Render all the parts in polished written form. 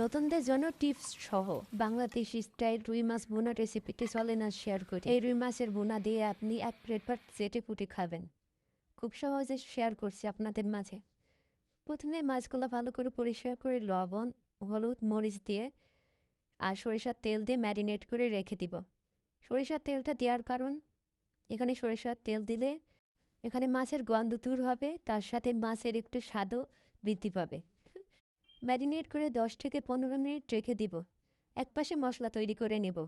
নতুনদের জন্য টিপস সহ বাংলাদেশি স্টাইল রুই মাছ বোনা রেসিপিটি চলে না শেয়ার করি। এই রুই মাছের বোনা দিয়ে আপনি এক প্লেট ভাত চেটে পুটে খাবেন। খুব সহজে শেয়ার করছি আপনাদের মাঝে। প্রথমে মাছগুলো ভালো করে পরিষ্কার করে লবণ, হলুদ, মরিচ দিয়ে আর সরিষার তেল দিয়ে ম্যারিনেট করে রেখে দিব। সরিষার তেলটা দেওয়ার কারণ, এখানে সরিষার তেল দিলে এখানে মাছের গন্ধ দূর হবে, তার সাথে মাছের একটু স্বাদও বৃদ্ধি পাবে। ম্যারিনেট করে 10 থেকে 15 মিনিট রেখে দিব। একপাশে মশলা তৈরি করে নেব।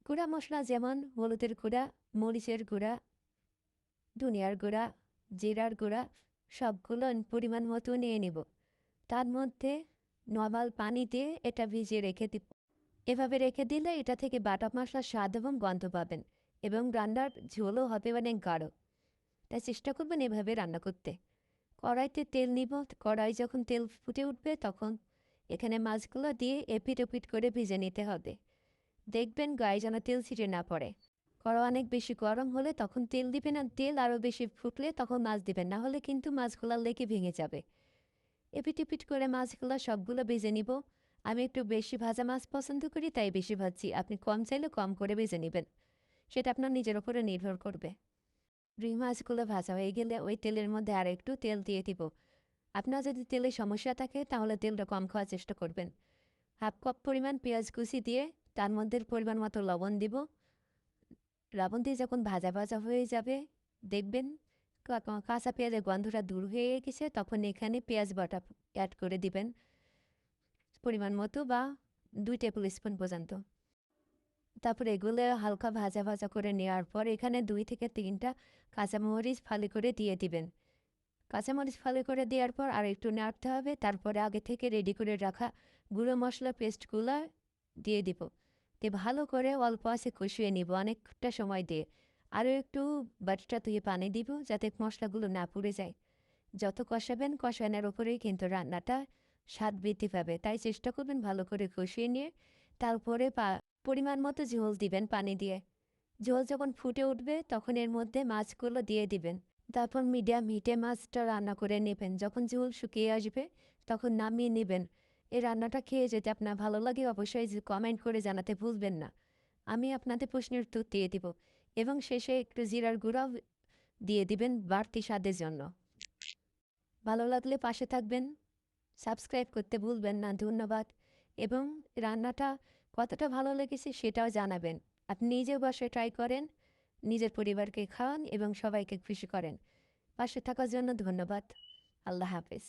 গুঁড়া মশলা যেমন হলুদের গুঁড়া, মরিচের গুঁড়া, ধনিয়ার গুঁড়া, জিরার গুঁড়া সবগুলো পরিমাণ মতো নিয়ে নেব। তার মধ্যে নর্মাল পানি দিয়ে এটা ভিজিয়ে রেখে দিব। এভাবে রেখে দিলে এটা থেকে বাটা মশলার স্বাদ এবং গন্ধ পাবেন এবং রান্নার ঝোলও হবে অনেক গাঢ়। তাই চেষ্টা করবেন এভাবে রান্না করতে। কড়াইতে তেল নিব। কড়াই যখন তেল ফুটে উঠবে তখন এখানে মাছগুলো দিয়ে এপিট ওপিট করে ভেজে নিতে হবে। দেখবেন গায়ে যেন তেল ছিটে না পড়ে। কড়া অনেক বেশি গরম হলে তখন তেল দিবেন, আর তেল আরও বেশি ফুটলে তখন মাছ দিবেন, না হলে কিন্তু মাছগুলো লেগে ভেঙে যাবে। এপিট ওপিট করে মাছগুলো সবগুলো ভেজে নিব। আমি একটু বেশি ভাজা মাছ পছন্দ করি, তাই বেশি ভাজছি। আপনি কম চাইলে কম করে ভেজে নেবেন, সেটা আপনার নিজের ওপরে নির্ভর করবে। রুই মাছগুলো ভাজা হয়ে গেলে ওই তেলের মধ্যে আর একটু তেল দিয়ে দিব। আপনার যদি তেলের সমস্যা থাকে তাহলে তেলটা কম খাওয়ার চেষ্টা করবেন। হাফ কাপ পরিমাণ পেঁয়াজ কুচি দিয়ে তার মধ্যে পরিমাণ মতো লবণ দিব। লবণ দিয়ে যখন ভাজা ভাজা হয়ে যাবে, দেখবেন কাঁচা পেঁয়াজের গন্ধটা দূর হয়ে গেছে, তখন এখানে পেঁয়াজ বাটা অ্যাড করে দিবেন পরিমাণ মতো, বা 2 টেবিল স্পুন পর্যন্ত। তারপর এগুলো হালকা ভাজা ভাজা করে নেওয়ার পর এখানে 2 থেকে 3টা কাঁচামরিচ ফালি করে দিয়ে দিবেন। কাঁচামরিচ ফালি করে দেওয়ার পর আর একটু নাড়তে হবে। তারপরে আগে থেকে রেডি করে রাখা গুঁড়ো মশলা পেস্টগুলো দিয়ে দিব। দিয়ে ভালো করে অল্প আছে কষিয়ে নিব অনেকটা সময় দিয়ে। আরও একটু বাটিটা ধুয়ে পানি দিব যাতে মশলাগুলো না পুড়ে যায়। যত কষাবেন কষানোর ওপরেই কিন্তু রান্নাটা স্বাদ বৃদ্ধি পাবে, তাই চেষ্টা করবেন ভালো করে কষিয়ে নিয়ে তারপরে পরিমাণ মতো ঝোল দিবেন পানি দিয়ে। ঝোল যখন ফুটে উঠবে তখন এর মধ্যে মাছগুলো দিয়ে দিবেন। তারপর মিডিয়াম হিটে মাছটা রান্না করে নেবেন। যখন ঝোল শুকিয়ে আসবে তখন নামিয়ে নেবেন। এই রান্নাটা খেয়ে যদি আপনার ভালো লাগে অবশ্যই কমেন্ট করে জানাতে ভুলবেন না। আমি আপনাদের প্রশ্নের উত্তর দিয়ে দিব এবং শেষে একটু জিরার গুঁড়াও দিয়ে দিবেন বাড়তি স্বাদের জন্য। ভালো লাগলে পাশে থাকবেন, সাবস্ক্রাইব করতে ভুলবেন না। ধন্যবাদ। এবং রান্নাটা কতটা ভালো লেগেছে সেটাও জানাবেন। আপনি নিজেও বাসায় ট্রাই করেন, নিজের পরিবারকে খাওয়ান এবং সবাইকে খুশি করেন। পাশে থাকার জন্য ধন্যবাদ। আল্লাহ হাফেজ।